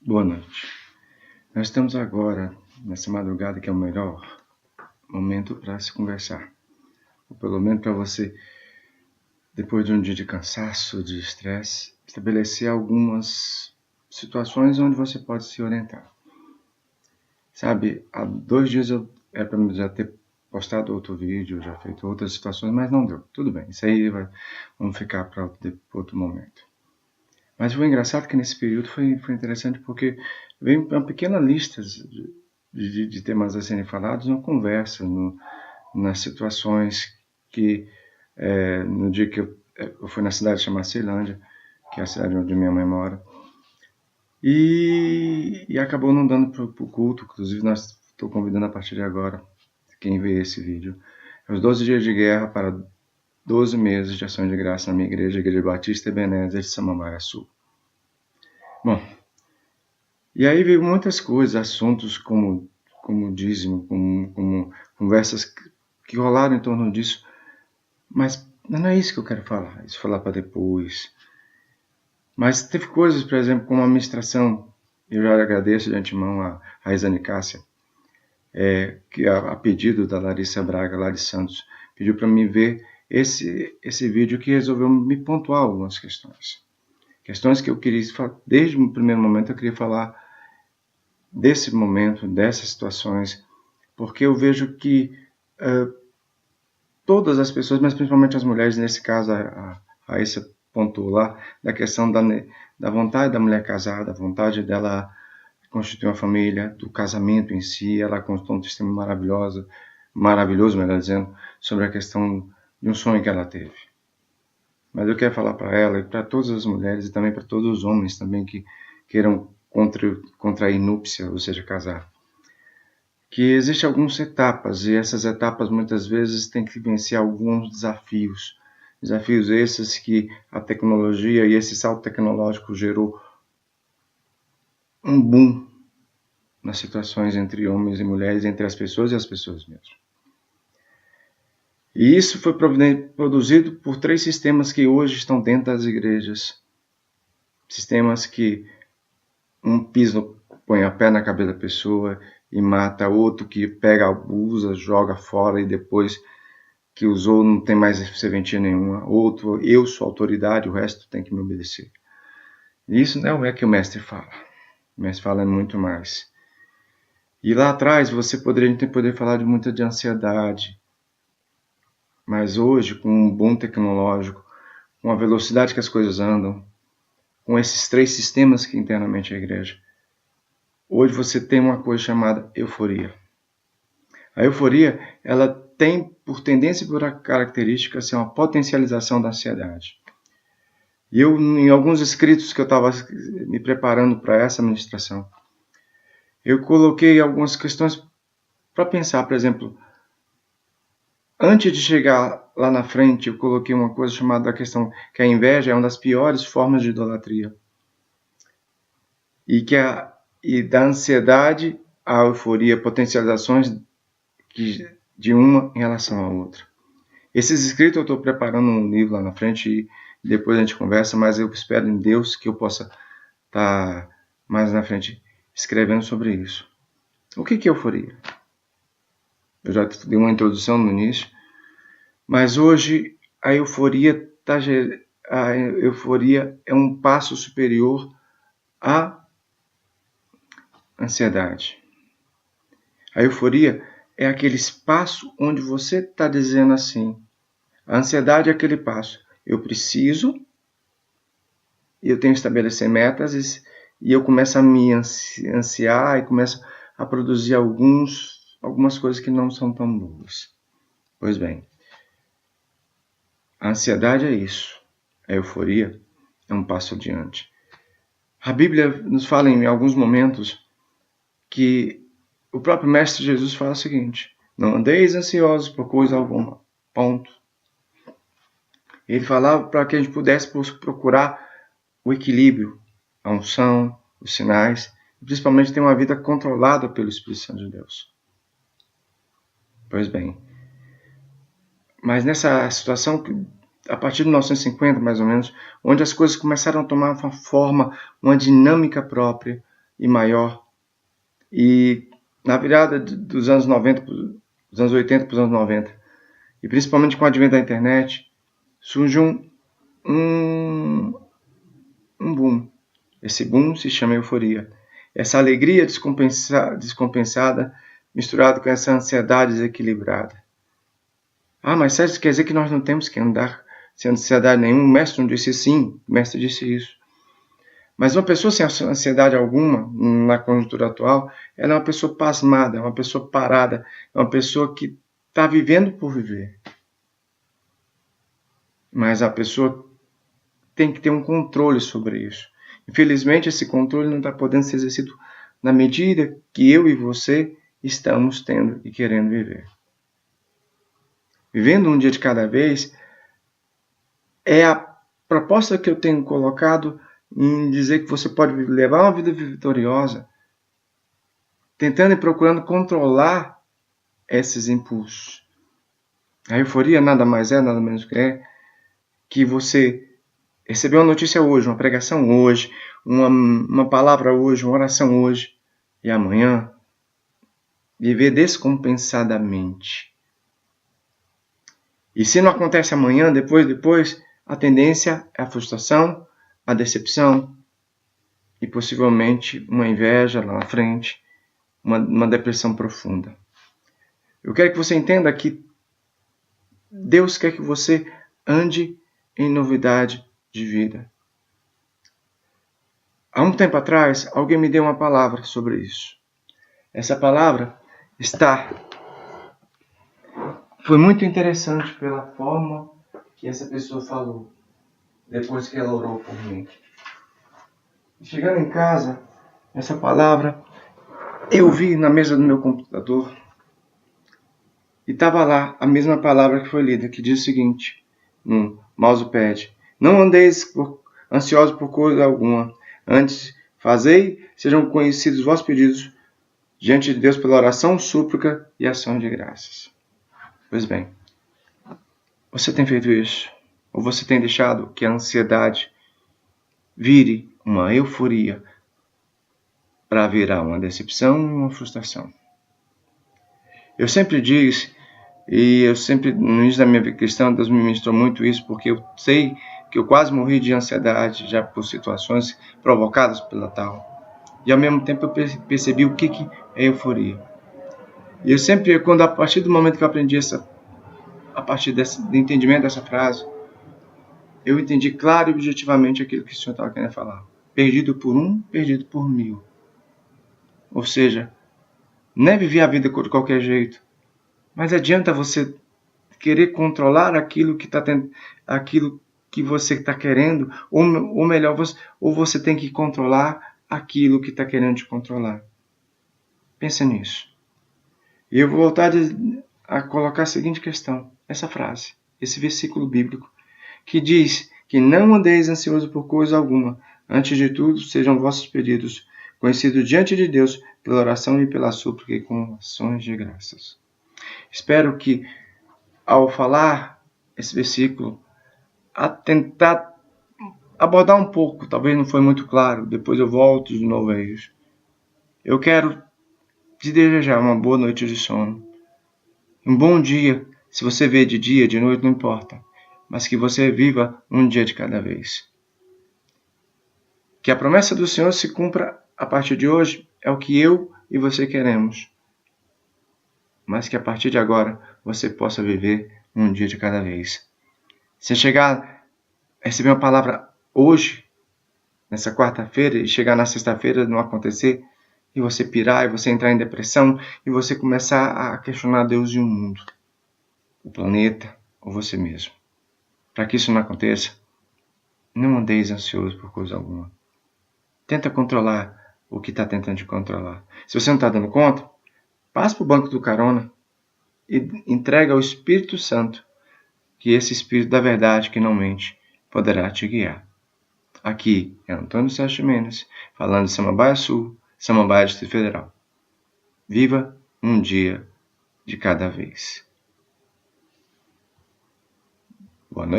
Boa noite. Nós estamos agora, nessa madrugada, que é o melhor momento para se conversar. Ou pelo menos para você, depois de um dia de cansaço, de estresse, estabelecer algumas situações onde você pode se orientar. Sabe, há 2 dias eu era para já ter postado outro vídeo, já feito outras situações, mas não deu. Tudo bem, isso aí vamos ficar para outro momento. Mas foi engraçado que nesse período foi interessante porque veio uma pequena lista de temas a serem falados na conversa, nas situações que, no dia que eu fui na cidade chamada Ceilândia, que é a cidade onde minha mãe mora, e acabou não dando para o culto. Inclusive, estou convidando a partir de agora, quem vê esse vídeo, os 12 dias de guerra para 12 meses de ação de graça na minha igreja, a Igreja Batista Ebenezer de Samambaia Sul. Bom, e aí veio muitas coisas, assuntos como dízimo, como conversas que rolaram em torno disso, mas não é isso que eu quero falar, isso falar para depois. Mas teve coisas, por exemplo, como a ministração, eu já agradeço de antemão a Raizane Cássia, que a pedido da Larissa Braga, lá de Santos, pediu para mim ver esse vídeo que resolveu me pontuar algumas questões. Questões que eu queria, desde o primeiro momento eu queria falar desse momento, dessas situações, porque eu vejo que todas as pessoas, mas principalmente as mulheres, nesse caso a Raíssa pontuou lá, da questão da vontade da mulher casada, da vontade dela constituir uma família, do casamento em si. Ela contou um testemunho maravilhoso, melhor dizendo, sobre a questão de um sonho que ela teve. Mas eu quero falar para ela e para todas as mulheres e também para todos os homens também que queiram contrair núpcia, ou seja, casar, que existem algumas etapas, e essas etapas muitas vezes têm que vencer alguns desafios. Desafios esses que a tecnologia e esse salto tecnológico gerou um boom nas situações entre homens e mulheres, entre as pessoas e as pessoas mesmo. E isso foi produzido por 3 sistemas que hoje estão dentro das igrejas. Sistemas que um pisa, põe a pé na cabeça da pessoa e mata, outro que pega, abusa, joga fora e depois que usou não tem mais serventia nenhuma, outro, eu sou autoridade, o resto tem que me obedecer. Isso não é que o mestre fala. O mestre fala muito mais. E lá atrás você poderia falar de ansiedade, mas hoje, com um boom tecnológico, com a velocidade que as coisas andam, com esses 3 sistemas que internamente é a igreja, hoje você tem uma coisa chamada euforia. A euforia, ela tem por tendência e por característica ser uma potencialização da ansiedade. E eu, em alguns escritos que eu estava me preparando para essa ministração, eu coloquei algumas questões para pensar. Por exemplo, antes de chegar lá na frente, eu coloquei uma coisa chamada a questão que a inveja é uma das piores formas de idolatria. E da ansiedade à euforia, potencializações de uma em relação à outra. Esses escritos eu estou preparando um livro lá na frente e depois a gente conversa, mas eu espero em Deus que eu possa estar mais na frente escrevendo sobre isso. O que é euforia? Eu já dei uma introdução no início, mas hoje a euforia é um passo superior à ansiedade. A euforia é aquele espaço onde você está dizendo assim. A ansiedade é aquele passo. Eu preciso, eu tenho que estabelecer metas e eu começo a me ansiar e começo a produzir algumas coisas que não são tão boas. Pois bem, a ansiedade é isso. A euforia é um passo adiante. A Bíblia nos fala em alguns momentos que o próprio Mestre Jesus fala o seguinte: não andeis ansiosos por coisa alguma. Ponto. Ele falava para que a gente pudesse procurar o equilíbrio, a unção, os sinais, e principalmente ter uma vida controlada pelo Espírito Santo de Deus. Pois bem, mas nessa situação, a partir de 1950 mais ou menos, onde as coisas começaram a tomar uma forma, uma dinâmica própria, e maior. E na virada dos anos 90, dos anos 80 para os anos 90, e principalmente com o advento da internet, surge um boom. Esse boom se chama euforia. Essa alegria descompensada misturada com essa ansiedade desequilibrada. Ah, mas Sérgio, quer dizer que nós não temos que andar sem ansiedade nenhuma? O mestre não disse sim, o mestre disse isso. Mas uma pessoa sem ansiedade alguma, na conjuntura atual, ela é uma pessoa pasmada, é uma pessoa parada, é uma pessoa que está vivendo por viver. Mas a pessoa tem que ter um controle sobre isso. Infelizmente, esse controle não está podendo ser exercido na medida que eu e você estamos tendo e querendo viver. Vivendo um dia de cada vez é a proposta que eu tenho colocado em dizer que você pode levar uma vida vitoriosa, tentando e procurando controlar esses impulsos. A euforia nada mais é, nada menos que você recebeu uma notícia hoje, uma pregação hoje, uma palavra hoje, uma oração hoje, e amanhã viver descompensadamente. E se não acontece amanhã, depois, a tendência é a frustração, a decepção e possivelmente uma inveja lá na frente, uma depressão profunda. Eu quero que você entenda que Deus quer que você ande em novidade de vida. Há um tempo atrás, alguém me deu uma palavra sobre isso. Essa palavra foi muito interessante pela forma que essa pessoa falou, depois que ela orou por mim. Chegando em casa, essa palavra eu vi na mesa do meu computador e estava lá a mesma palavra que foi lida, que diz o seguinte, no mousepad: não andeis ansiosos por coisa alguma, antes fazei, sejam conhecidos os vossos pedidos diante de Deus pela oração, súplica e ação de graças. Pois bem, você tem feito isso? Ou você tem deixado que a ansiedade vire uma euforia para virar uma decepção e uma frustração? Eu sempre disse, e eu sempre, no início da minha vida cristã, Deus me ministrou muito isso, porque eu sei que eu quase morri de ansiedade já por situações provocadas pela tal. E ao mesmo tempo eu percebi o que é euforia. E eu sempre, a partir do momento que eu aprendi a partir do entendimento dessa frase, eu entendi claro e objetivamente aquilo que o Senhor estava querendo falar. Perdido por um, perdido por mil. Ou seja, não é viver a vida de qualquer jeito, mas adianta você querer controlar aquilo que você está querendo, ou melhor, ou você tem que controlar aquilo que está querendo te controlar. Pensa nisso. E eu vou voltar a colocar a seguinte questão, essa frase, esse versículo bíblico, que diz que não andeis ansioso por coisa alguma, antes de tudo sejam vossos pedidos conhecidos diante de Deus pela oração e pela súplica e com ações de graças. Espero que, ao falar esse versículo, a tentar abordar um pouco, talvez não foi muito claro, depois eu volto de novo a isso. Eu quero te desejar uma boa noite de sono, um bom dia, se você vê de dia, de noite, não importa, mas que você viva um dia de cada vez. Que a promessa do Senhor se cumpra a partir de hoje é o que eu e você queremos, mas que a partir de agora você possa viver um dia de cada vez. Se chegar a receber uma palavra hoje, nessa quarta-feira, e chegar na sexta-feira não acontecer, e você pirar, e você entrar em depressão, e você começar a questionar Deus e o mundo, o planeta ou você mesmo. Para que isso não aconteça, não andeis ansioso por coisa alguma. Tenta controlar o que está tentando te controlar. Se você não está dando conta, passa para o banco do carona e entrega ao Espírito Santo, que esse Espírito da verdade que não mente poderá te guiar. Aqui é Antônio Sérgio Mendes, falando de Samambaia Sul, Samambaia Distrito Federal. Viva um dia de cada vez. Boa noite.